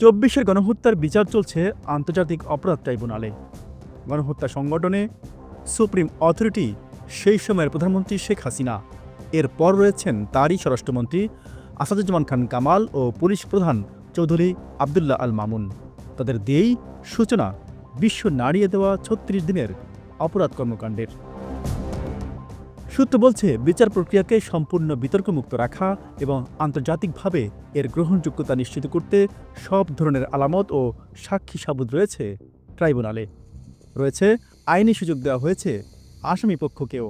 ২৪-এর গণহত্যার বিচার চলছে আন্তর্জাতিক অপরাধ ট্রাইব্যুনালে। গণহত্যা সংগঠনে সুপ্রিম অথরিটি সেই সময়ের প্রধানমন্ত্রী শেখ হাসিনা, এরপর রয়েছেন তারই স্বরাষ্ট্রমন্ত্রী আসাদুজ্জামান খান কামাল ও পুলিশ প্রধান চৌধুরী আবদুল্লাহ আল মামুন। তাদের দিয়েই সূচনা বিশ্ব নাড়িয়ে দেওয়া ৩৬ দিনের অপরাধ কর্মকাণ্ডের। সূত্র বলছে, বিচার প্রক্রিয়াকে সম্পূর্ণ বিতর্কমুক্ত রাখা এবং আন্তর্জাতিকভাবে এর গ্রহণযোগ্যতা নিশ্চিত করতে সব ধরনের আলামত ও সাক্ষী সাবুত রয়েছে ট্রাইব্যুনালে। রয়েছে আইনি সুযোগ দেওয়া হয়েছে আসামি পক্ষকেও।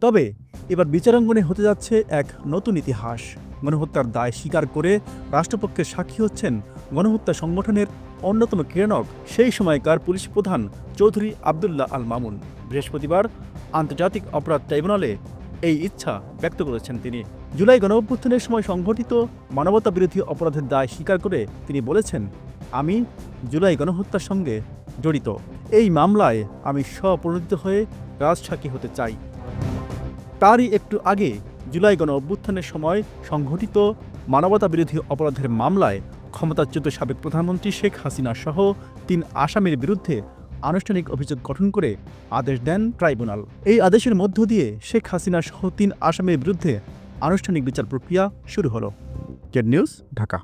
তবে এবার বিচারাঙ্গনে হতে যাচ্ছে এক নতুন ইতিহাস। গণহত্যার দায় স্বীকার করে রাষ্ট্রপক্ষের সাক্ষী হচ্ছেন গণহত্যা সংগঠনের অন্যতম ক্রিয়ানক সেই সময়কার পুলিশ প্রধান চৌধুরী আবদুল্লাহ আল মামুন। বৃহস্পতিবার আন্তর্জাতিক অপরাধ ট্রাইব্যুনালে এই ইচ্ছা ব্যক্ত করেছেন তিনি। জুলাই গণঅভ্যুত্থানের সময় সংঘটিত মানবতাবিরোধী অপরাধের দায় স্বীকার করে তিনি বলেছেন, আমি জুলাই গণহত্যার সঙ্গে জড়িত। এই মামলায় আমি স্বপ্রণোদিত হয়ে রাজসাক্ষী হতে চাই। তারই একটু আগে জুলাই গণঅভ্যুত্থানের সময় সংঘটিত মানবতাবিরোধী অপরাধের মামলায় ক্ষমতাচ্যুত সাবেক প্রধানমন্ত্রী শেখ হাসিনা সহ ৩ আসামির বিরুদ্ধে আনুষ্ঠানিক অভিযোগ গঠন করে আদেশ দেন ট্রাইব্যুনাল। এই আদেশের মধ্য দিয়ে শেখ হাসিনা সহ ৩ আসামির বিরুদ্ধে আনুষ্ঠানিক বিচার প্রক্রিয়া শুরু হলো। Z news, Dhaka.